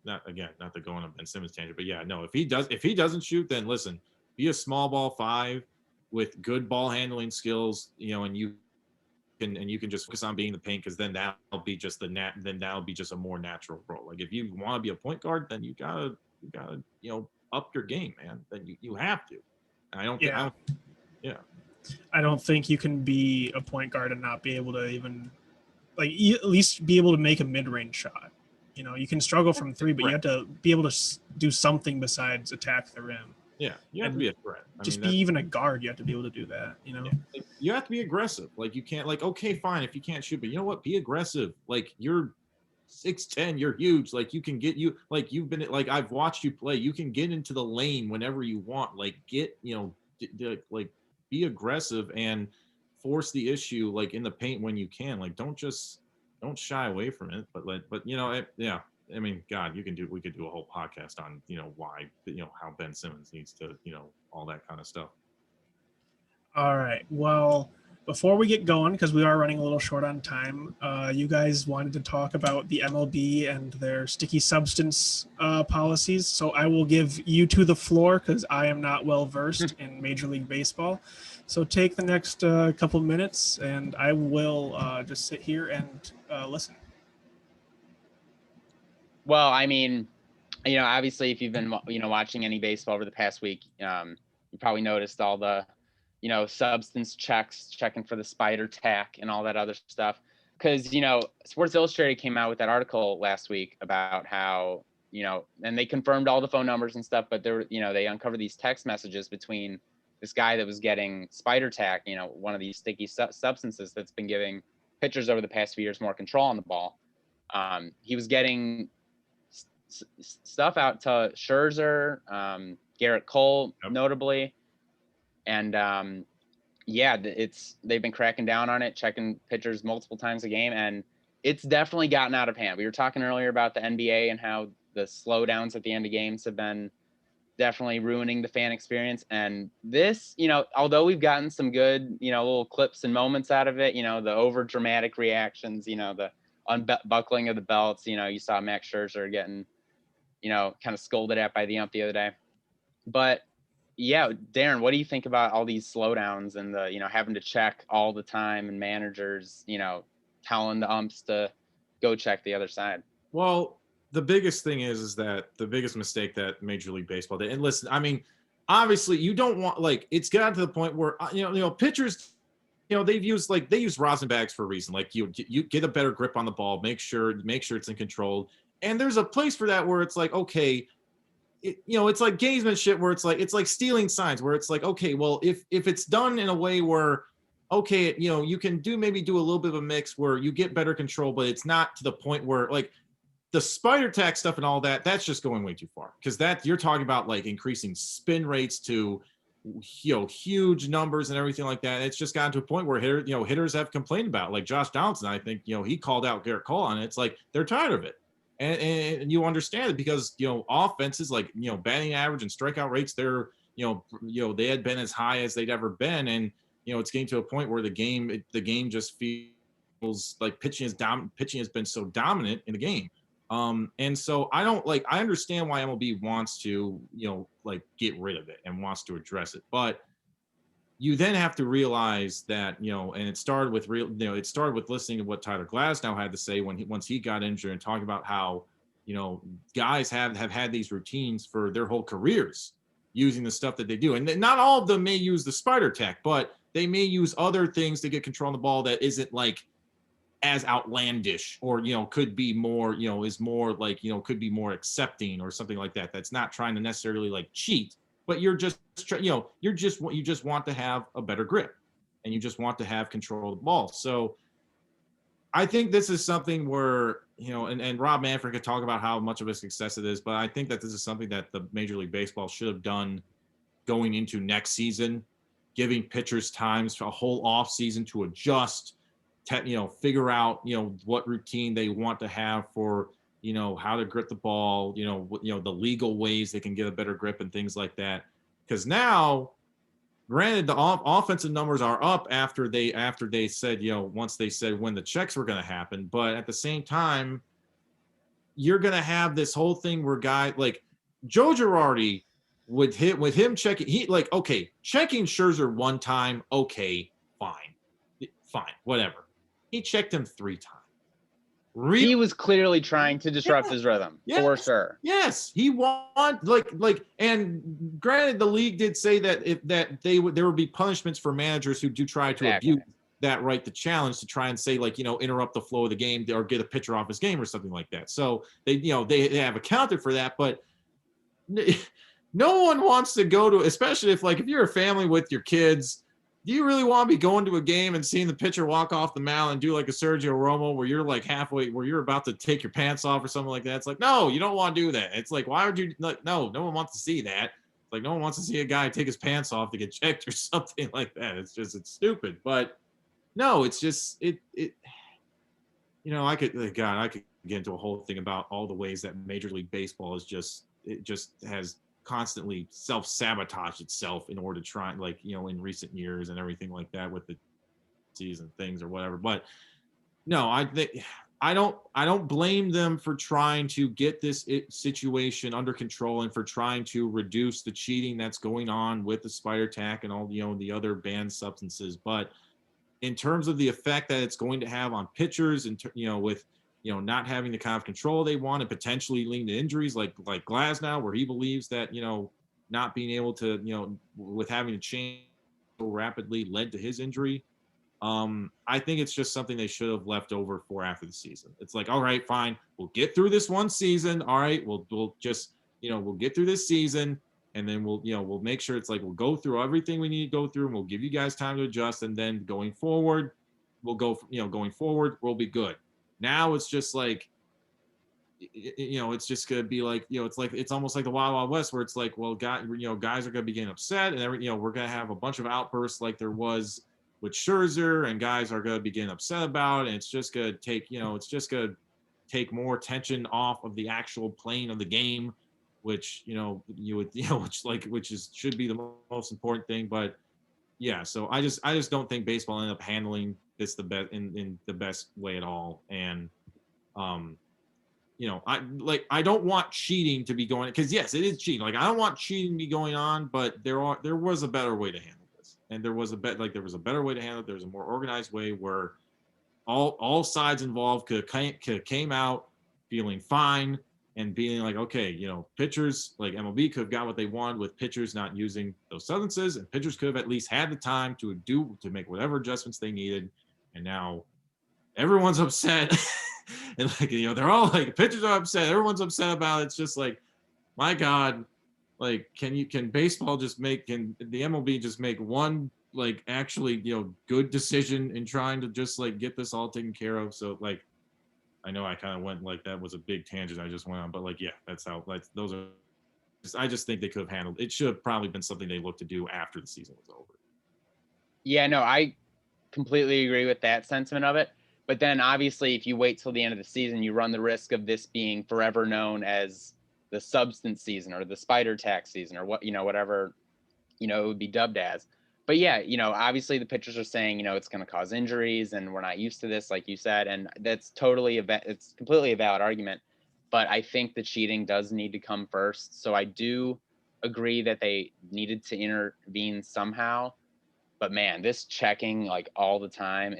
not to go on a Ben Simmons tangent, but yeah, no, if he doesn't shoot, then listen, be a small ball 5 with good ball handling skills, and you can just focus on being the paint, because then that'll be just that'll be just a more natural role. Like, if you want to be a point guard, then you gotta up your game, man. Then you have to. And I don't think you can be a point guard and not be able to even, like, at least be able to make a mid-range shot. You can struggle from 3, but you have to be able to do something besides attack the rim. Yeah, you have to be a threat. Be even a guard, you have to be able to do that. Yeah. You have to be aggressive. Like, you can't, like, okay, fine, if you can't shoot, but you know what? Be aggressive. Like, you're 6'10", you're huge. Like, you can get I've watched you play. You can get into the lane whenever you want. Like, like, be aggressive and force the issue, like, in the paint when you can. Like, don't shy away from it. But yeah. I mean, God, we could do a whole podcast on, why, how Ben Simmons needs to, all that kind of stuff. All right. Well, before we get going, because we are running a little short on time, you guys wanted to talk about the MLB and their sticky substance policies. So I will give you two the floor, because I am not well versed in Major League Baseball. So take the next couple minutes, and I will just sit here and listen. Well, I mean, obviously, if you've been, watching any baseball over the past week, you probably noticed all the, substance checks, checking for the spider tack and all that other stuff. Because, Sports Illustrated came out with that article last week about how, and they confirmed all the phone numbers and stuff, but they uncovered these text messages between this guy that was getting spider tack, one of these sticky substances that's been giving pitchers over the past few years more control on the ball. He was getting stuff out to Scherzer, Garrett Cole, notably. And they've been cracking down on it, checking pitchers multiple times a game, and it's definitely gotten out of hand. We were talking earlier about the NBA and how the slowdowns at the end of games have been definitely ruining the fan experience. And this, although we've gotten some good, little clips and moments out of it, the over dramatic reactions, the unbuckling of the belts, you saw Max Scherzer getting, kind of scolded at by the ump the other day. But yeah, Darren, what do you think about all these slowdowns and the, having to check all the time, and managers, telling the umps to go check the other side? Well, the biggest thing is that the biggest mistake that Major League Baseball did, and listen, I mean, obviously you don't want, like, it's gotten to the point where, pitchers, they use rosin bags for a reason. Like, you get a better grip on the ball, make sure it's in control. And there's a place for that where it's like, okay, it's like gamesmanship, where it's like stealing signs, where it's like, okay, well, if it's done in a way where, okay, you can do a little bit of a mix where you get better control, but it's not to the point where, like, the spider tack stuff and all that, that's just going way too far. Because that, you're talking about, like, increasing spin rates to, huge numbers and everything like that. It's just gotten to a point where hitters have complained about, like Josh Donaldson. I think, he called out Garrett Cole on it. It's like, they're tired of it. And you understand it, because offenses, like, batting average and strikeout rates, they're they had been as high as they'd ever been, and it's getting to a point where the game just feels like pitching has been so dominant in the game. And so I understand why MLB wants to get rid of it and wants to address it, but you then have to realize that, and it started with listening to what Tyler Glasnow had to say once he got injured, and talking about how, guys have had these routines for their whole careers using the stuff that they do. And not all of them may use the spider tack, but they may use other things to get control on the ball that isn't like as outlandish, or could be more, is more like, could be more accepting or something like that. That's not trying to necessarily like cheat, but you're just you just want to have a better grip, and you just want to have control of the ball. So I think this is something where, and Rob Manfred could talk about how much of a success it is, but I think that this is something that the Major League Baseball should have done going into next season, giving pitchers times for a whole off season to adjust, figure out, what routine they want to have for, how to grip the ball, the legal ways they can get a better grip and things like that. Because now, granted, the offensive numbers are up after they said, once they said when the checks were going to happen, but at the same time, you're going to have this whole thing where like Joe Girardi with him checking, checking Scherzer one time, okay, fine, whatever. He checked him 3 times. He was clearly trying to disrupt his rhythm, for sure. Yes, he and granted, the league did say that there would be punishments for managers who do try to abuse that right to challenge, to try and say, like, interrupt the flow of the game or get a pitcher off his game or something like that. So they have accounted for that, but no one wants to go to, especially if you're a family with your kids. Do you really want to be going to a game and seeing the pitcher walk off the mound and do like a Sergio Romo where you're like halfway, where you're about to take your pants off or something like that? It's like, no, you don't want to do that. It's like, why would you? Like, no one wants to see that. It's like, no one wants to see a guy take his pants off to get checked or something like that. It's stupid. But no, it's just, I could get into a whole thing about all the ways that Major League Baseball has constantly self-sabotage itself in order to try, in recent years and everything like that with the season things or whatever. But no, I don't blame them for trying to get this situation under control and for trying to reduce the cheating that's going on with the spider tack and all the other banned substances. But in terms of the effect that it's going to have on pitchers, and with not having the kind of control they want and potentially leading to injuries like Glasnow, where he believes that, not being able to, with having to change so rapidly led to his injury. I think it's just something they should have left over for after the season. It's like, all right, fine, we'll get through this one season. All right, we'll just, we'll get through this season, and then we'll make sure it's like, we'll go through everything we need to go through, and we'll give you guys time to adjust. And then going forward, we'll be good. Now it's just like, it's just gonna be like, it's almost like the Wild Wild West, where it's like, well, guys are gonna be getting upset, and we're gonna have a bunch of outbursts like there was with Scherzer, and guys are gonna be getting upset about it, and it's just gonna take, more attention off of the actual playing of the game, which should be the most important thing. But yeah, so I just don't think baseball ended up handling this the best in the best way at all. And I don't want cheating to be going, because yes, it is cheating. Like, I don't want cheating to be going on, but there was a better way to handle this, and there was a better way to handle it. There was a more organized way where all sides involved came out feeling fine and being like, okay, pitchers, like MLB could have got what they wanted with pitchers not using those substances, and pitchers could have at least had the time to make whatever adjustments they needed. And now everyone's upset. And they're all like, pitchers are upset, everyone's upset about it. It's just like, my God, like, can the MLB just make one, like, actually, good decision in trying to just like get this all taken care of? So like, I know I kind of went, like, that was a big tangent I just went on, but like, yeah, that's how, like, I just think they could have handled it. Should have probably been something they looked to do after the season was over. Yeah, no, I completely agree with that sentiment of it. But then obviously, if you wait till the end of the season, you run the risk of this being forever known as the substance season or the spider tax season, or whatever, it would be dubbed as. But yeah, obviously the pitchers are saying, it's going to cause injuries and we're not used to this, like you said. And that's it's completely a valid argument. But I think the cheating does need to come first. So I do agree that they needed to intervene somehow. But man, this checking like all the time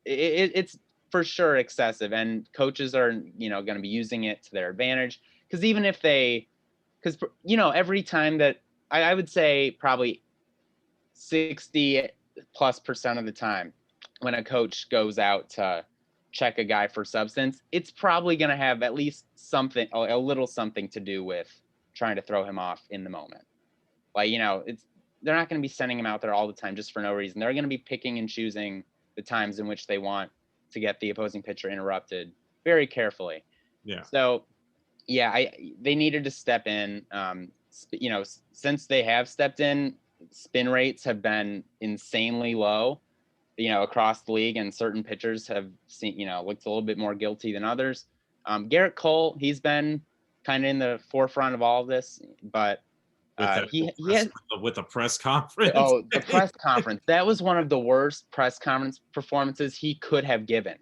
it's for sure excessive, and coaches are, going to be using it to their advantage. Because even if every time that I would say probably 60+% of the time when a coach goes out to check a guy for substance, it's probably going to have at least something, a little something to do with trying to throw him off in the moment. Like, they're not going to be sending him out there all the time just for no reason. They're going to be picking and choosing the times in which they want to get the opposing pitcher interrupted very carefully. Yeah. So, yeah, they needed to step in. Since they have stepped in, spin rates have been insanely low, across the league, and certain pitchers have seen, looked a little bit more guilty than others. Garrett Cole, he's been kind of in the forefront of all of this, but with the press conference. Oh, the press conference. That was one of the worst press conference performances he could have given.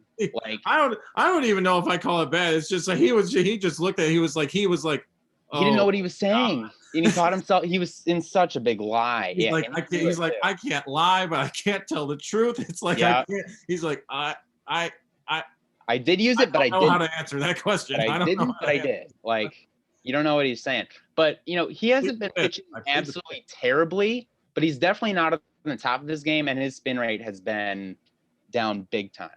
Like, I don't even know if I call it bad. It's just like he just looked at it, he was like he didn't know what he was saying. And he thought himself, he was in such a big lie. He's like, I can't lie, but I can't tell the truth. It's like, I can't. He's like, I did use it, but I didn't know how to answer that question. I did. Like, you don't know what he's saying. But, he hasn't been pitching absolutely terribly, but he's definitely not on the top of his game, and his spin rate has been down big time.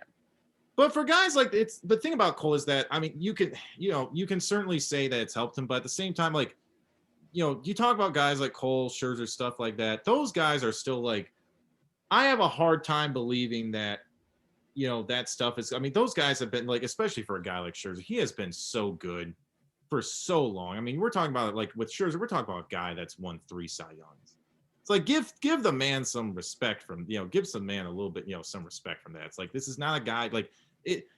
But for guys like the thing about Cole is that, I mean, you can certainly say that it's helped him, but at the same time, like, you talk about guys like Cole, Scherzer, stuff like that. Those guys are still like, I have a hard time believing that, that stuff is, I mean, those guys have been like, especially for a guy like Scherzer, he has been so good for so long. I mean, we're talking about, like, with Scherzer, we're talking about a guy that's won 3 Cy Youngs. It's like, give the man some respect from, give some man a little bit, some respect from that. It's like, this is not a guy like it,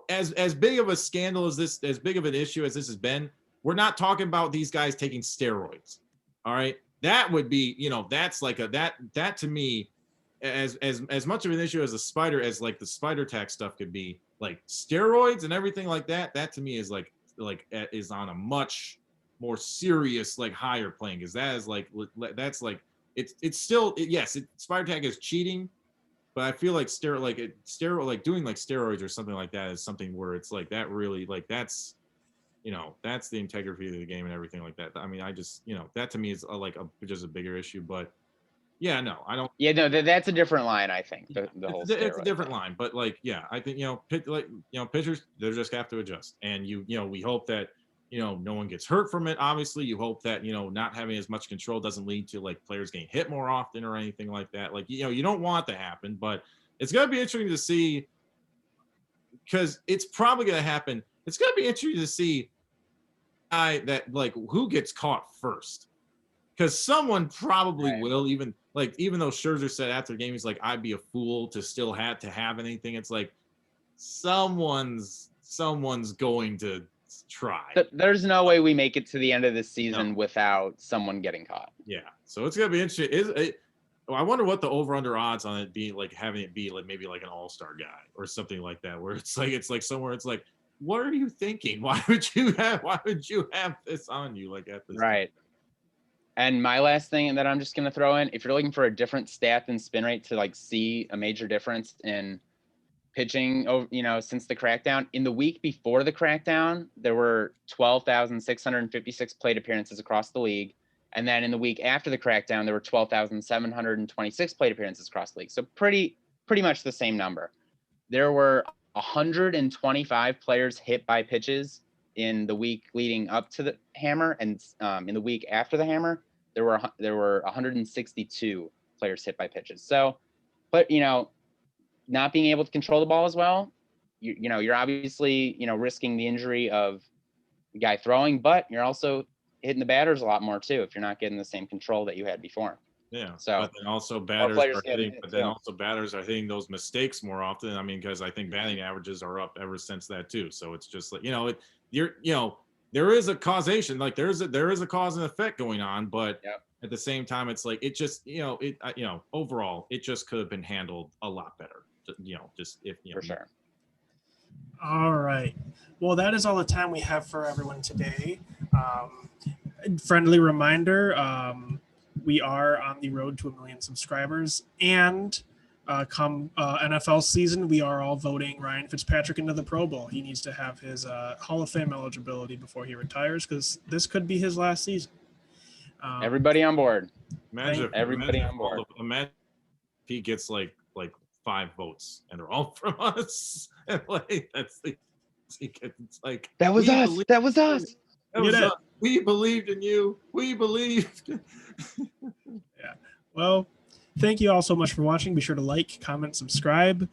as big of a scandal as this, as big of an issue as this has been, we're not talking about these guys taking steroids. All right. That would be, that's like that to me, as much of an issue as the spider tax stuff could be, like steroids and everything like that. That to me is is on a much more serious, like, higher plane, because that is like, that's like, it's still, yes, spider tag is cheating, but I feel like doing like steroids or something like that is something where it's like, that really, like, that's, that's the integrity of the game and everything like that. I mean, I just, that to me is just a bigger issue, but yeah, no, I don't. Yeah, no, that's a different line. I think the whole it's a different line, but like, yeah, I think, pitchers, they just have to adjust, and we hope that, no one gets hurt from it. Obviously, you hope that, not having as much control doesn't lead to, like, players getting hit more often or anything like that. Like, you don't want it to happen, but it's going to be interesting to see, because it's probably going to happen. It's going to be interesting to see who gets caught first, because someone probably will, even though Scherzer said after the game, he's like, I'd be a fool to still have anything. It's like, someone's going to try. There's no way we make it to the end of the season without someone getting caught. Yeah, so it's gonna be interesting. I wonder what the over/under odds on it being, like, having it be like maybe like an all-star guy or something like that, where it's like somewhere it's like, what are you thinking? Why would you have this on you, like, at this right time? And my last thing that I'm just gonna throw in, if you're looking for a different stat than spin rate to, like, see a major difference in pitching, since the crackdown, in the week before the crackdown, there were 12,656 plate appearances across the league. And then in the week after the crackdown, there were 12,726 plate appearances across the league. So pretty much the same number. There were 125 players hit by pitches in the week leading up to the hammer. And in the week after the hammer, there were 162 players hit by pitches. So, but, not being able to control the ball as well, you're obviously, risking the injury of the guy throwing, but you're also hitting the batters a lot more too if you're not getting the same control that you had before. Yeah. So, but then also batters are hitting those mistakes more often. I mean, because I think batting averages are up ever since that too. So it's just like, there is a causation, like there is a cause and effect going on, but at the same time, it's like, it just, overall, it just could have been handled a lot better. For sure. All right. Well, that is all the time we have for everyone today. Friendly reminder, we are on the road to 1 million subscribers, and come NFL season, we are all voting Ryan Fitzpatrick into the Pro Bowl. He needs to have his Hall of Fame eligibility before he retires, because this could be his last season. Everybody on board. Imagine if, everybody imagine on board. Imagine if he gets like 5 votes and they're all from us. And like that's the it's like That was us. That was us. That was us. We believed in you. We believed. Yeah. Well, thank you all so much for watching. Be sure to like, comment, subscribe.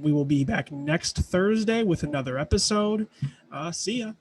We will be back next Thursday with another episode. See ya.